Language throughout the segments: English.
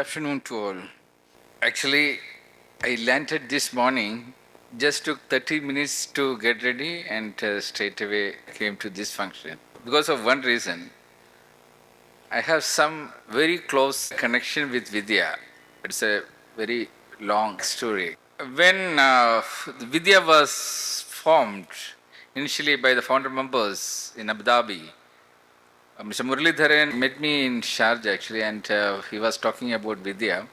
afternoon to all. Actually, I landed this morning, just took 30 minutes to get ready and straight away came to this function. Because of one reason, I have some very close connection with Vidya. It's a very long story. When Vidya was formed, initially by the founder members in Abu Dhabi, Mr. Muralidharan met me in Sharjah actually, and he was talking about Vidya.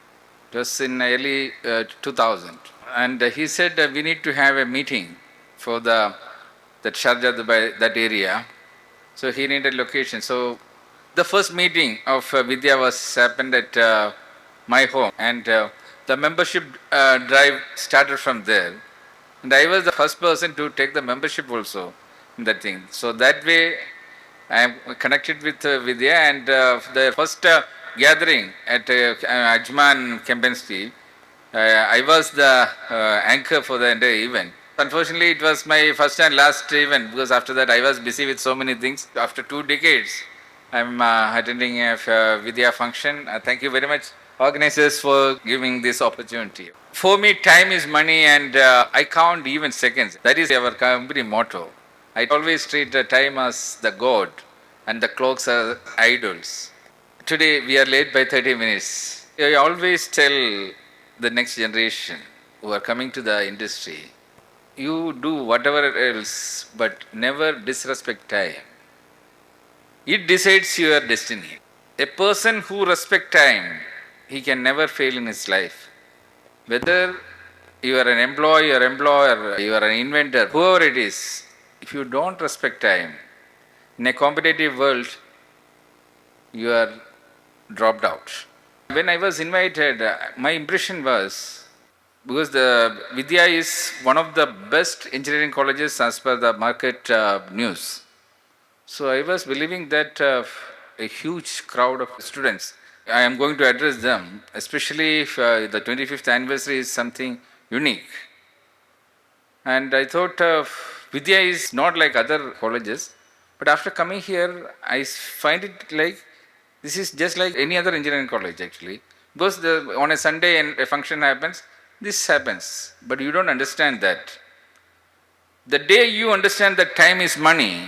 It was in early 2000, and he said we need to have a meeting for that Sharjah, Dubai, that area. So he needed location. So the first meeting of Vidya was happened at my home, and the membership drive started from there. And I was the first person to take the membership also in that thing. So that way I am connected with Vidya, and the first gathering at Ajman Kempenski, I was the anchor for the entire event. Unfortunately, it was my first and last event because after that I was busy with so many things. After 2 decades, I am attending a Vidya function. Thank you very much, organizers, for giving this opportunity. For me, time is money, and I count even seconds. That is our company motto. I always treat the time as the god and the clocks are idols. Today we are late by 30 minutes. I always tell the next generation who are coming to the industry, you do whatever else, but never disrespect time. It decides your destiny. A person who respects time, he can never fail in his life. Whether you are an employee or employer, you are an inventor, whoever it is, if you don't respect time, in a competitive world, you are dropped out. When I was invited, my impression was, because the Vidya is one of the best engineering colleges as per the market news. So I was believing that a huge crowd of students, I am going to address them, especially if the 25th anniversary is something unique. And I thought Vidya is not like other colleges, but after coming here, I find it like this is just like any other engineering college actually. Because on a Sunday and a function happens, this happens. But you don't understand that. The day you understand that time is money,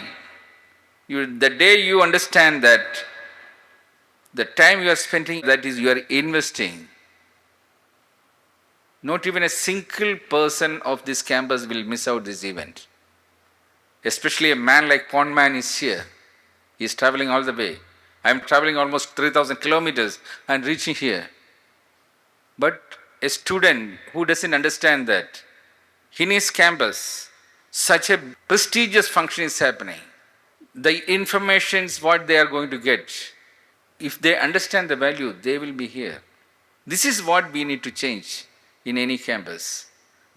the day you understand that the time you are spending, that is you are investing, not even a single person of this campus will miss out this event. Especially a man like Pond Man is here. He is traveling all the way. I am traveling almost 3,000 kilometers and reaching here. But a student who doesn't understand that in his campus, such a prestigious function is happening. The information is what they are going to get. If they understand the value, they will be here. This is what we need to change in any campus.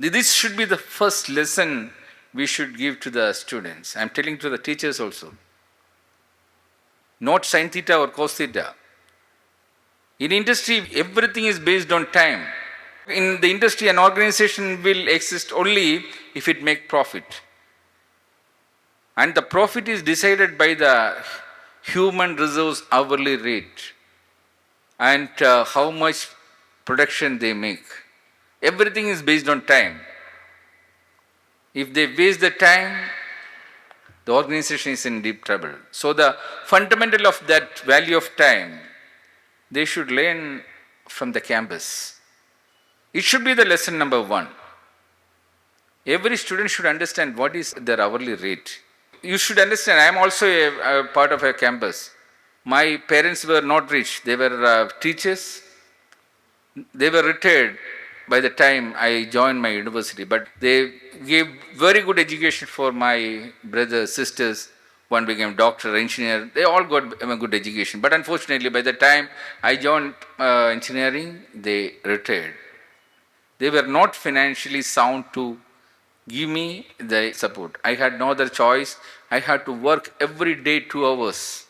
This should be the first lesson we should give to the students. I am telling to the teachers also. Not sin theta or cos theta. In industry, everything is based on time. In the industry, an organization will exist only if it makes profit. And the profit is decided by the human resource hourly rate and how much production they make. Everything is based on time. If they waste the time, the organization is in deep trouble. So the fundamental of that value of time, they should learn from the campus. It should be the lesson number one. Every student should understand what is their hourly rate. You should understand, I am also a part of a campus. My parents were not rich. They were teachers. They were retired by the time I joined my university. But they gave very good education for my brothers, sisters. One became doctor, engineer. They all got a good education. But unfortunately, by the time I joined engineering, they retired. They were not financially sound to give me the support. I had no other choice. I had to work every day 2 hours.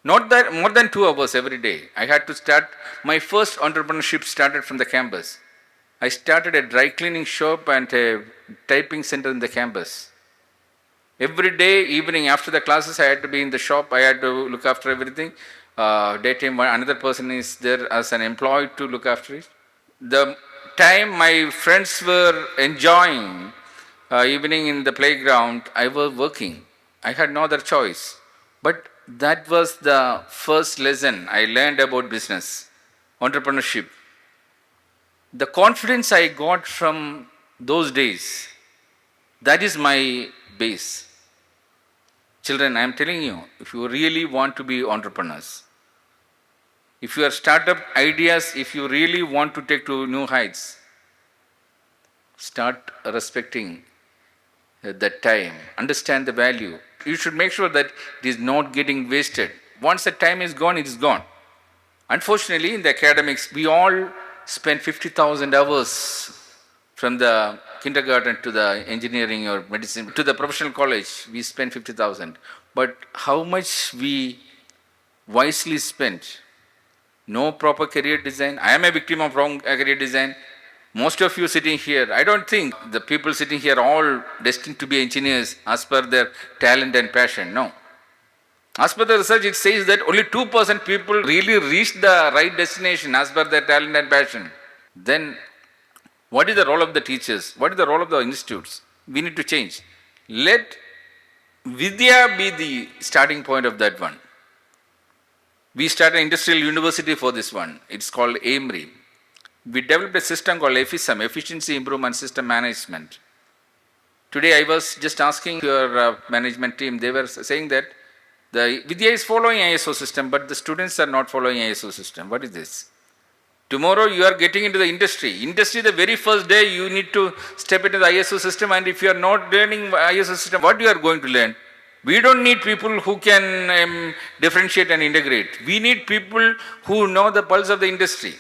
Not that more than 2 hours every day. I had to start, my first entrepreneurship started from the campus. I started a dry cleaning shop and a typing center in the campus. Every day, evening, after the classes, I had to be in the shop. I had to look after everything. Daytime, another person is there as an employee to look after it. The time my friends were enjoying evening in the playground, I was working. I had no other choice. But that was the first lesson I learned about business, entrepreneurship. The confidence I got from those days, that is my base. Children, I am telling you, if you really want to be entrepreneurs, if your startup ideas, if you really want to take to new heights, start respecting that time, understand the value. You should make sure that it is not getting wasted. Once the time is gone, it is gone. Unfortunately, in the academics, we all spend 50,000 hours from the kindergarten to the engineering or medicine to the professional college. We spend 50,000. But how much we wisely spent? No proper career design. I am a victim of wrong career design. Most of you sitting here, I don't think the people sitting here are all destined to be engineers as per their talent and passion. No. As per the research, it says that only 2% people really reach the right destination as per their talent and passion. Then, what is the role of the teachers? What is the role of the institutes? We need to change. Let Vidya be the starting point of that one. We started an industrial university for this one. It's called AIMRI. We developed a system called EFISM, Efficiency Improvement System Management. Today I was just asking your management team, they were saying that the Vidya is following ISO system, but the students are not following ISO system. What is this? Tomorrow you are getting into the industry. Industry, the very first day you need to step into the ISO system, and if you are not learning ISO system, what you are going to learn? We don't need people who can differentiate and integrate. We need people who know the pulse of the industry,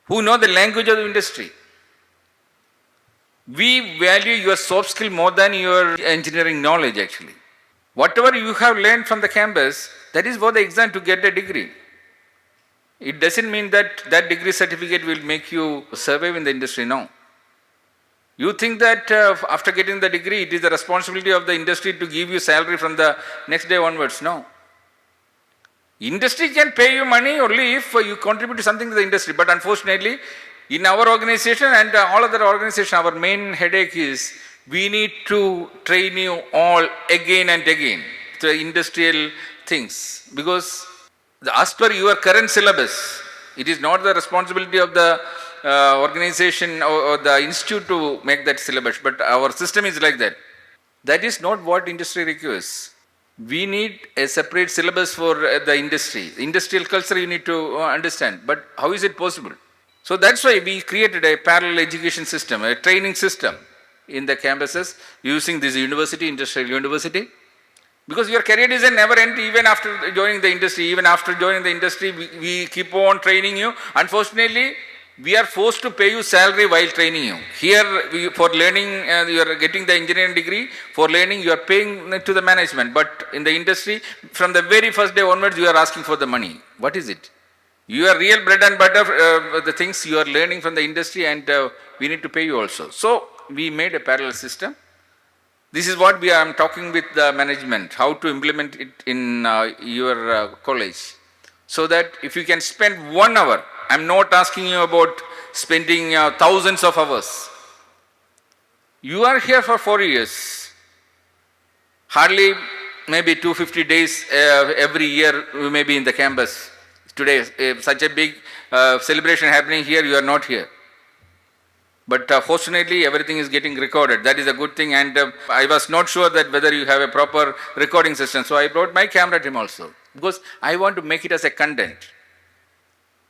who know the language of the industry. We value your soft skill more than your engineering knowledge actually. Whatever you have learned from the campus, that is for the exam to get a degree. It doesn't mean that that degree certificate will make you survive in the industry, no. You think that after getting the degree, it is the responsibility of the industry to give you salary from the next day onwards, no. Industry can pay you money only if you contribute to something to the industry, but unfortunately, in our organization and all other organizations, our main headache is we need to train you all again and again to industrial things, because as per your current syllabus, it is not the responsibility of the organization or the institute to make that syllabus, but our system is like that. That is not what industry requires. We need a separate syllabus for the industry. Industrial culture you need to understand, but how is it possible? So that's why we created a parallel education system, a training system in the campuses using this university, industrial university. Because your career design never ends even after joining the industry. Even after joining the industry, we keep on training you. Unfortunately, we are forced to pay you salary while training you. Here, for learning, you are getting the engineering degree. For learning, you are paying to the management. But in the industry, from the very first day onwards, you are asking for the money. What is it? Your real bread and butter, the things you are learning from the industry, and we need to pay you also. So, we made a parallel system. This is what I am talking with the management, how to implement it in your college. So that if you can spend 1 hour, I am not asking you about spending thousands of hours. You are here for 4 years. Hardly maybe 250 days every year you may be in the campus. Today, such a big celebration happening here, you are not here. But fortunately, everything is getting recorded. That is a good thing, and I was not sure that whether you have a proper recording system. So I brought my camera team also, because I want to make it as a content.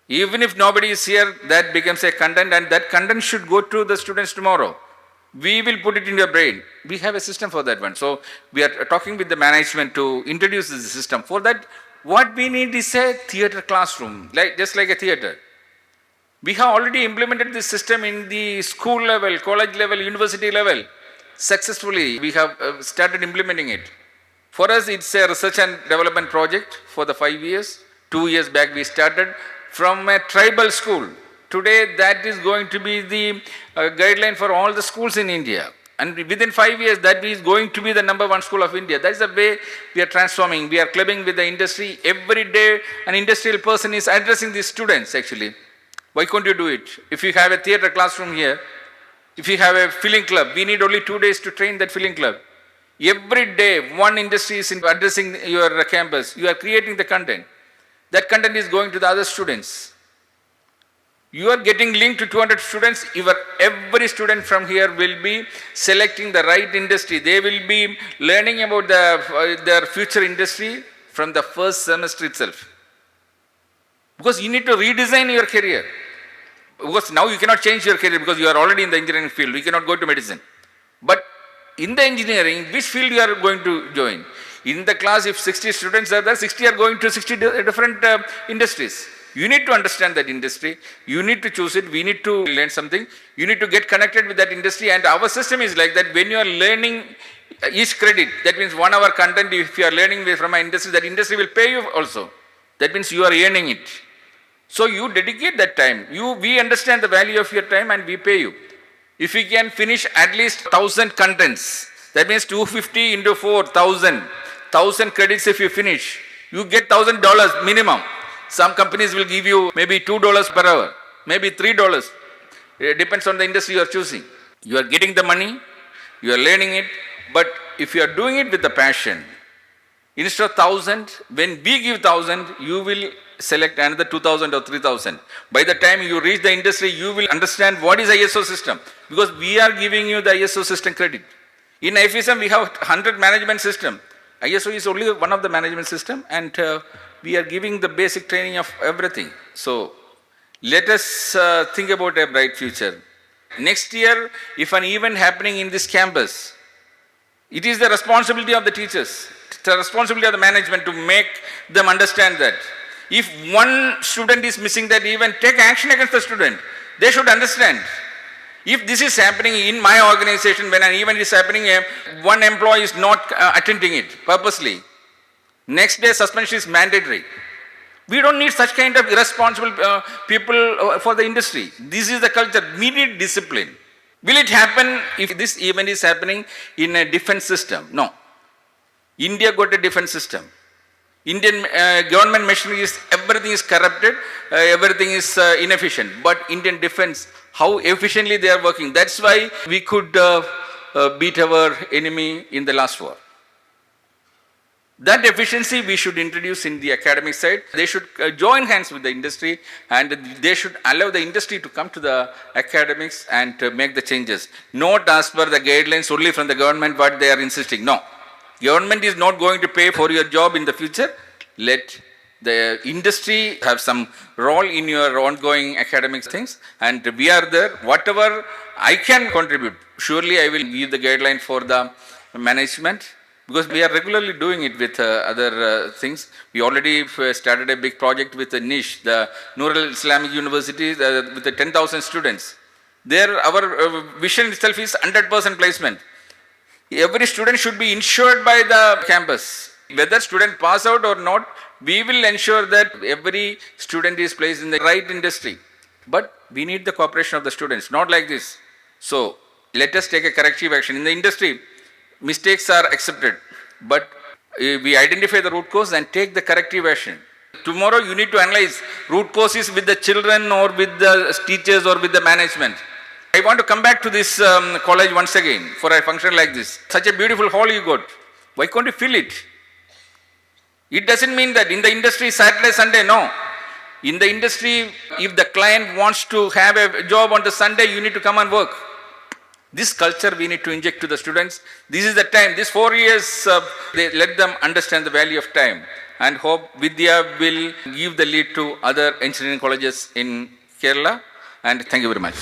Even if nobody is here, that becomes a content, and that content should go to the students tomorrow. We will put it in your brain. We have a system for that one. So we are talking with the management to introduce this system. For that, what we need is a theater classroom, just like a theater. We have already implemented this system in the school level, college level, university level. Successfully, we have started implementing it. For us, it's a research and development project for the 5 years. 2 years back, we started from a tribal school. Today, that is going to be the guideline for all the schools in India. And within 5 years, that is going to be the number one school of India. That is the way we are transforming. We are clubbing with the industry. Every day, an industrial person is addressing these students actually. Why can't you do it? If you have a theatre classroom here, if you have a filling club, we need only 2 days to train that filling club. Every day, one industry is addressing your campus. You are creating the content. That content is going to the other students. You are getting linked to 200 students. Every student from here will be selecting the right industry. They will be learning about their future industry from the first semester itself. Because you need to redesign your career. Because now you cannot change your career because you are already in the engineering field. You cannot go to medicine. But in the engineering, which field you are going to join? In the class, if 60 students are there, 60 are going to 60 different industries. You need to understand that industry. You need to choose it. We need to learn something. You need to get connected with that industry. And our system is like that. When you are learning each credit, that means 1 hour content, if you are learning from an industry, that industry will pay you also. That means you are earning it. So you dedicate that time. We understand the value of your time and we pay you. If you can finish at least 1,000 contents, that means 250 into 4,000. 1,000 credits if you finish, you get $1,000 minimum. Some companies will give you maybe $2 per hour, maybe $3. It depends on the industry you are choosing. You are getting the money, you are learning it, but if you are doing it with the passion, instead of 1,000, when we give 1,000, you will select another 2,000 or 3,000. By the time you reach the industry, you will understand what is ISO system, because we are giving you the ISO system credit. In IFSM, we have 100 management system. ISO is only one of the management system, and we are giving the basic training of everything. So let us think about a bright future. Next year, if an event happening in this campus, it is the responsibility of the teachers, the responsibility of the management to make them understand that. If one student is missing that event, take action against the student. They should understand. If this is happening in my organization, when an event is happening, one employee is not attending it purposely, next day suspension is mandatory. We don't need such kind of irresponsible people for the industry. This is the culture. We need discipline. Will it happen if this event is happening in a defense system? No. India got a defense system. Indian government machinery is, everything is corrupted, everything is inefficient. But Indian defense, how efficiently they are working. That's why we could beat our enemy in the last war. That efficiency we should introduce in the academic side. They should join hands with the industry, and they should allow the industry to come to the academics and make the changes. Not as per the guidelines only from the government what they are insisting. No. Government is not going to pay for your job in the future. Let the industry have some role in your ongoing academic things, and we are there. Whatever I can contribute, surely I will give the guideline for the management, because we are regularly doing it with other things. We already started a big project with a niche, the Nurul Islamic University, with the 10,000 students. There our vision itself is 100% placement. Every student should be insured by the campus. Whether student pass out or not, we will ensure that every student is placed in the right industry. But we need the cooperation of the students, not like this. So let us take a corrective action. In the industry, mistakes are accepted, but we identify the root cause and take the corrective action. Tomorrow you need to analyze root causes with the children or with the teachers or with the management. I want to come back to this college once again for a function like this. Such a beautiful hall you got. Why can't you fill it? It doesn't mean that in the industry Saturday, Sunday, no. In the industry, if the client wants to have a job on the Sunday, you need to come and work. This culture we need to inject to the students. This is the time. These 4 years, let them understand the value of time, and hope Vidya will give the lead to other engineering colleges in Kerala. And thank you very much.